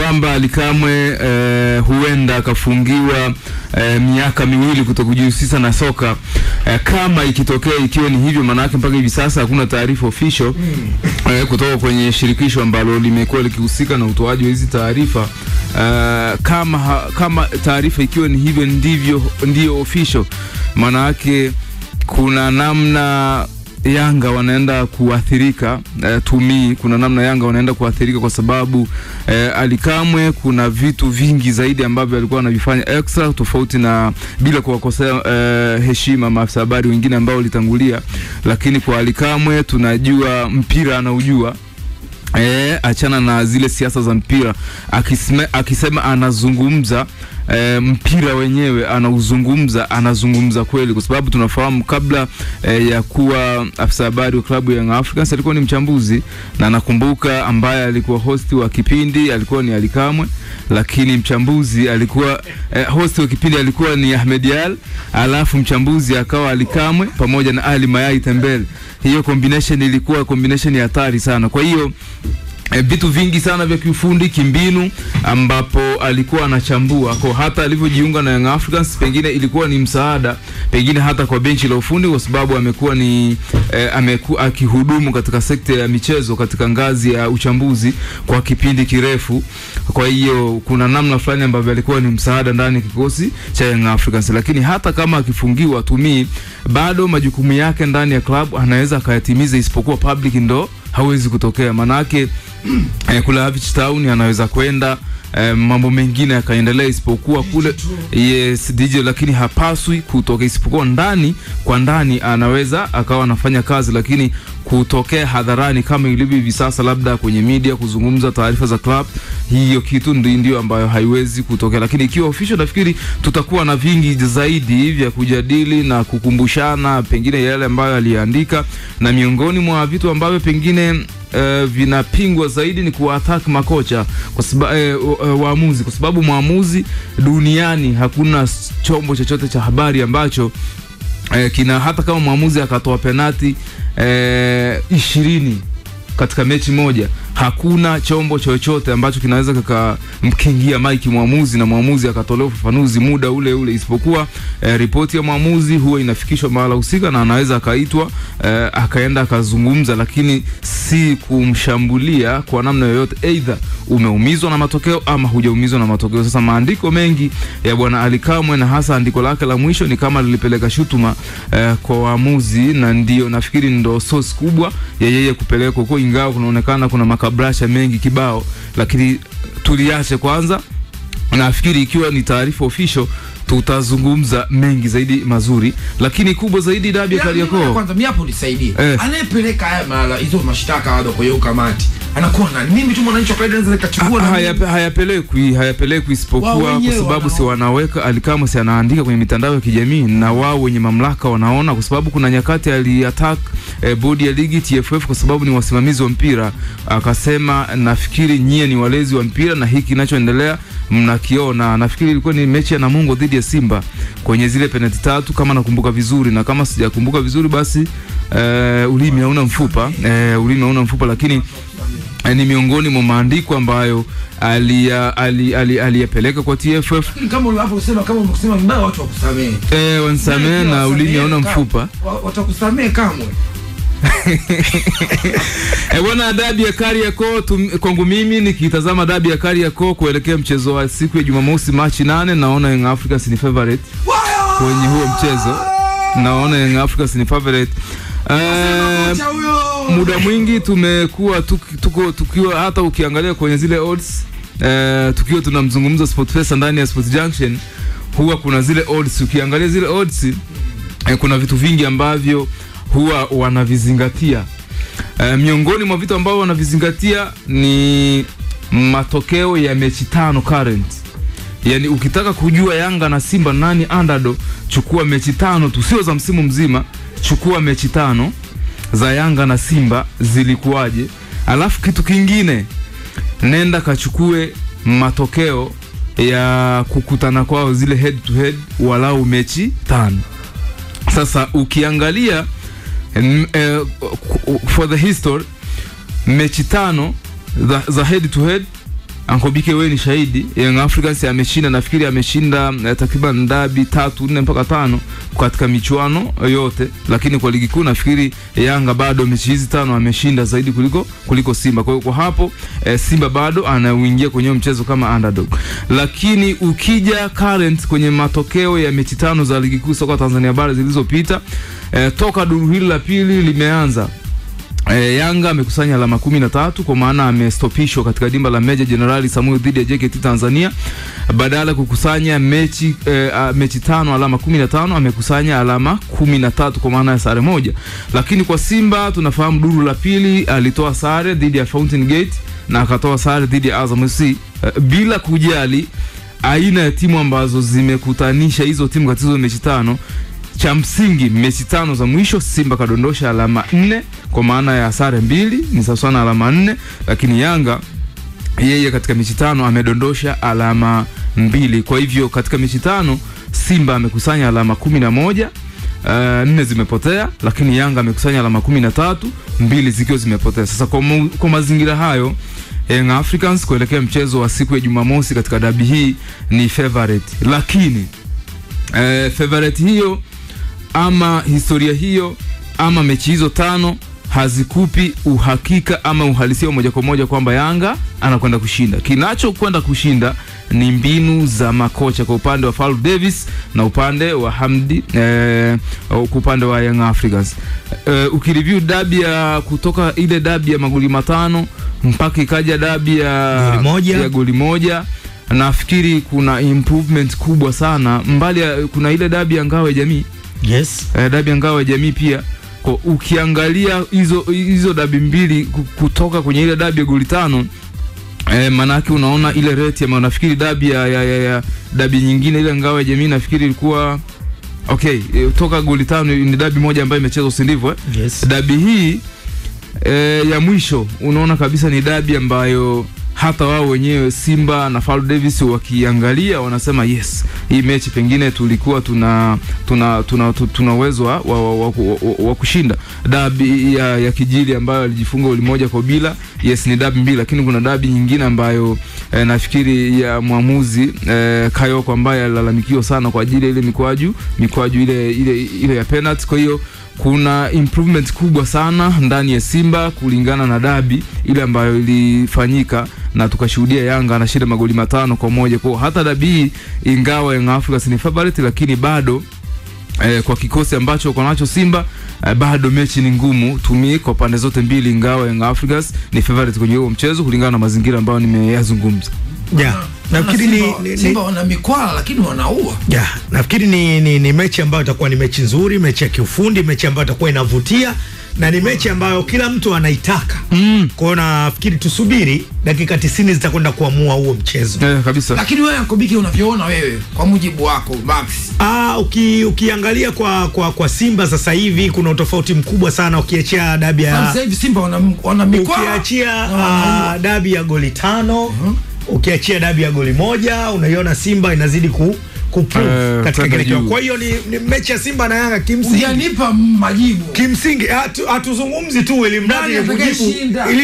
kwamba Ally Kamwe huenda akafungiwa miaka miwili kutokujihusisha na soka. Kama ikitokea ikiwa ni hivyo, maana yake mpaka hivi sasa hakuna taarifa official kutoka kwenye shirikisho ambalo limekuwa likihusika na utoaji wa hizi taarifa. Kama taarifa ikiwa ni hivyo ndio official, maana yake kuna namna Yanga wanaenda kuathirika. Kuna namna Yanga wanaenda kuathirika kwa sababu Ally Kamwe kuna vitu vingi zaidi ambavyo alikuwa anavifanya extra tofauti na bila kuwakosea heshima maafisa habari wengine ambao walitangulia, lakini kwa Ally Kamwe tunajua mpira anaujua. Achana na zile siasa za mpira, akisema anazungumza mpira wenyewe anazungumza kweli, kwa sababu tunafahamu kabla ya kuwa afisa habari wa klabu ya Young Africans alikuwa ni mchambuzi, na nakumbuka ambaye alikuwa host wa kipindi alikuwa ni Ally Kamwe, lakini mchambuzi alikuwa host wa kipindi alikuwa ni Ahmed Yal, alafu mchambuzi akawa Ally Kamwe pamoja na Ali Mayai Tembele. Hiyo combination ilikuwa combination ya hatari sana. Kwa hiyo vitu vingi sana vya kiufundi kimbinu ambapo alikuwa anachambua, kwa hata alivyojiunga na Young Africans pengine ilikuwa ni msaada pengine hata kwa benchi la ufundi, kwa sababu amekuwa akihudumu katika sekta ya michezo katika ngazi ya uchambuzi kwa kipindi kirefu. Kwa hiyo kuna namna fulani ambavyo alikuwa ni msaada ndani ya kikosi cha Young Africans, lakini hata kama akifungiwa Tumi bado majukumu yake ndani ya club anaweza akayatimiza, isipokuwa public ndo hawezi kutokea. Manake kula Havich Town anaweza kwenda mambo mengine yakaendelea, isipokuwa kule DJ, lakini hapaswi kutoka, isipokuwa ndani kwa ndani anaweza akawa anafanya kazi, lakini kutokea hadharani kama ilivyo hivi sasa labda kwenye media kuzungumza taarifa za club, hiyo kitu ndio ambayo haiwezi kutokea. Lakini ikiwa official, nafikiri tutakuwa na vingi zaidi vya kujadili na kukumbushana pengine yale ambayo aliandika, na miongoni mwa vitu ambavyo pengine vinapingwa zaidi ni kuattack makocha kwa sababu waamuzi, kwa sababu muamuzi duniani hakuna chombo chochote cha habari ambacho kina, hata kama muamuzi akatoa penalti 20 katika mechi moja, hakuna chombo chochote ambacho kinaweza kumkingia maiki muamuzi na muamuzi akatolea ufafanuzi muda ule ule, isipokuwa ripoti ya muamuzi huwa inafikishwa mahala husika na anaweza akaitwa akaenda akazungumza, lakini si kumshambulia kwa namna yoyote, either umeumizwa na matokeo ama hujaumizwa na matokeo. Sasa maandiko mengi ya bwana Ally Kamwe na hasa andiko lake la mwisho ni kama lilipeleka shutuma kwa waamuzi, na ndio nafikiri ndo source kubwa ya yeye kupeleka huko, ingawa kunaonekana kuna makabrasha mengi kibao, lakini tuliache kwanza. Nafikiri ikiwa ni taarifa official tutazungumza mengi zaidi mazuri, lakini kubwa zaidi dabi ya Kariakoo. Kwanza mimi hapo nisaidie. Anayepeleka haya mara hizo mashtaka bado kwa hiyo kamati anakuwa na mimi tu mwananchi wa kawaida anaweza kachukua hayapelekwi isipokuwa kwa sababu si wanaweka Ally Kamwe, si anaandika kwenye mitandao ya kijamii na wao wenye mamlaka wanaona, kwa sababu kuna nyakati aliattack bodi ya ligi TFF kwa sababu ni wasimamizi wa mpira, akasema nafikiri nyie ni walezi wa mpira na hiki kinachoendelea mnakiona. Nafikiri ilikuwa ni mechi ya Namungo dhidi ya Simba kwenye zile penalty 3 kama nakumbuka vizuri, na kama sijakumbuka vizuri basi ulimi hauna mfupa, lakini ni miongoni mwa maandiko ambayo aliyapeleka kwa TFF. Kama unaposema vibaya watu wakusamee. Wansamee na ulimi hauna mfupa. Watakusamee kamwe. Bwana, dabi ya Kariakoo kwangu mimi nikitazama dabi ya Kariakoo kuelekea mchezo wa siku ya Jumamosi Machi 8, naona Young Africans ni favorite kwenye huo mchezo. Muda mwingi tumekuwa tukiwa hata ukiangalia kwenye zile odds tukiwa tunamzungumza SportPesa ndani ya Sports Junction, huwa kuna zile odds, ukiangalia zile odds kuna vitu vingi ambavyo huwa wanavizingatia. Miongoni mwa vitu ambavyo wanavizingatia ni matokeo ya mechi 5 current. Yani ukitaka kujua Yanga na Simba nani underdog, chukua mechi 5 tu, sio za msimu mzima, chukua mechi 5 za Yanga na Simba zilikuwaje. Alafu kitu kingine, nenda kachukue matokeo ya kukutana kwao zile head to head walau mechi 5. Sasa ukiangalia for the history, mechi 5 za head to head Ankobike wewe ni shahidi, Young Africans ameshinda, nafikiri ameshinda takriban dabi 3, 4 mpaka 5 katika michuano yote, lakini kwa ligi kuu nafikiri Yanga bado mechi hizi 5 ameshinda zaidi kuliko Simba. Kwa hiyo kwa hapo Simba bado anaingia kwenye mchezo kama underdog. Lakini ukija current kwenye matokeo ya mechi 5 za ligi kuu soka Tanzania bara zilizopita, toka duru hili la pili limeanza, Yanga amekusanya alama 13 kwa maana amestopishwa katika dimba la Meja Jenerali Samuel dhidi ya JKT Tanzania. Badala kukusanya mechi 5 alama 15 amekusanya alama 13 kwa maana ya sare moja. Lakini kwa Simba tunafahamu duru la pili alitoa sare dhidi ya Fountain Gate na akatoa sare dhidi ya Azam FC, bila kujali aina ya timu ambazo zimekutanisha hizo timu katika mechi 5. Cha msingi mechi 5 za mwisho Simba kadondosha alama 4 kwa maana ya sare 2 ni sawa na alama 4, lakini Yanga yeye katika mechi 5 amedondosha alama 2. Kwa hivyo katika mechi 5 Simba amekusanya alama 11, 4 zimepotea, lakini Yanga amekusanya alama 13, 2 zikiwa zimepotea. Sasa kwa mazingira hayo Young Africans kuelekea mchezo wa siku ya Jumamosi katika dabi hii ni favorite, lakini favorite hiyo ama historia hiyo ama mechi hizo 5 hazikupi uhakika ama uhalisia moja kwa moja kwamba Yanga anakwenda kushinda. Kinachokwenda kushinda ni mbinu za makocha kwa upande wa Fallu Davis na upande wa Hamdi kwa upande wa Young Africans. Ukireview dabi ya kutoka ile dabi ya magoli 5 mpaka ikaja dabi ya goli moja, nafikiri kuna improvement kubwa sana. Mbali kuna ile dabi ya Ngao ya Jamii. Yes. Dabi ya Ngao ya Jamii pia. Kwa ukiangalia hizo dabi mbili kutoka kwenye ile dabi ya goli 5, manake unaona ile rate ya nafikiri dabi ya dabi nyingine ile Ngao ya Jamii nafikiri ilikuwa toka goli 5 ni dabi moja ambayo imechezwa, si ndivyo? Yes. Dabi hii ya mwisho unaona kabisa ni dabi ambayo hata wao wenyewe Simba na Fallu Davis wakiangalia wanasema yes, hii mechi pengine tulikuwa tuna uwezo wa kushinda. Dabi ya Kijili ambayo alijifunga goli 1-0, yes ni dabi mbili, lakini kuna dabi nyingine ambayo nafikiri ya mwamuzi Kayoko ambaye alalamikiwa sana kwa ajili ile mikwaju ile ya penalty. Kwa hiyo kuna improvement kubwa sana ndani ya Simba kulingana na dabi ile ambayo ilifanyika na tukashuhudia Yanga anashinda magoli 5-1. Kwa hata dabi ingawa Young Africans ni favorite, lakini bado kwa kikosi ambacho uko nacho Simba bado mechi ni ngumu tumie kwa pande zote mbili, ingawa Young Africans ni favorite kwenye huo mchezo kulingana na mazingira ambayo nimeyazungumza. Nafikiri Simba wana mikwala lakini wanaua. Nafikiri ni mechi ambayo itakuwa ni mechi nzuri, mechi ya kiufundi, mechi ambayo itakuwa inavutia na ni mechi ambayo kila mtu anaitaka. Kwa hiyo nafikiri tusubiri dakika 90 zitakwenda kuamua huo mchezo. Kabisa. Lakini wewe Ankobike unavyoona wewe kwa mujibu wako Max? Ukiangalia kwa Simba sasa hivi kuna utofauti mkubwa sana ukiachia dabi ya sasa hivi Simba wana mikwala. Ukiachia dabi ya goli 5, ukiachia dabi ya goli 1, unaiona Simba inazidi kuprove katika kile. Kwa hiyo ni mechi ya Simba na Yanga kimsingi. Unanipa majibu. Kimsingi hatuzungumzi tu ili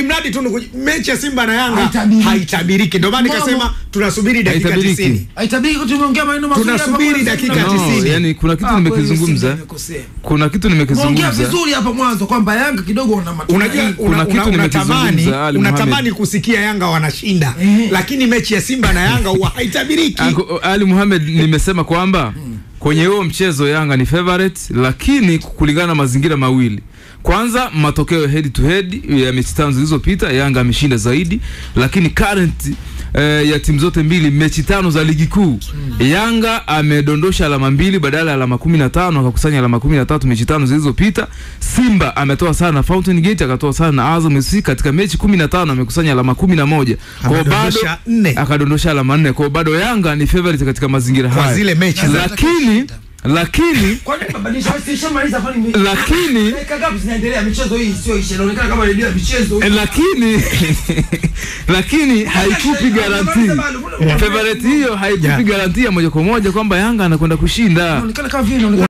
mradi tu mechi ya Simba na Yanga haitabiriki. Ndio maana nikasema tunasubiri dakika 90. Haitabiriki, tumeongea maneno mazuri hapa. Tunasubiri dakika 90. Yani kuna kitu nimekizungumza. Ongea vizuri hapa mwanzo kwamba Yanga kidogo wana unajua kuna kitu nimekizungumza. Unatamani kusikia Yanga wanashinda, lakini mechi ya Simba na Yanga huwa haitabiriki. Ali Mohamed nimesema kwamba kwenye huo mchezo Yanga ni favorite, lakini kulingana na mazingira mawili. Kwanza matokeo head to head ya mechi 5 zilizopita Yanga ameshinda zaidi, lakini current ya timu zote mbili mechi 5 za ligi kuu Yanga amedondosha alama 2 badala ya alama 15, akakusanya alama 13 mechi 5 zilizopita. Simba ametoa sana na Fountain Gate, akatoa sana na Azam FC, katika mechi 15 amekusanya alama 11. Kwa bado akadondosha alama 4. Kwa bado Yanga ni favorite katika mazingira haya. Kwa zile mechi lakini kwa nini mabadilisho sishamaliza hapa ni lakini kagapi zinaendelea michezo hii sio ishe, inaonekana kama ndio michezo lakini haikupi guarantee. Favorite hiyo haikupi guarantee moja kwa moja kwamba Yanga anakwenda kushinda. Inaonekana kama vile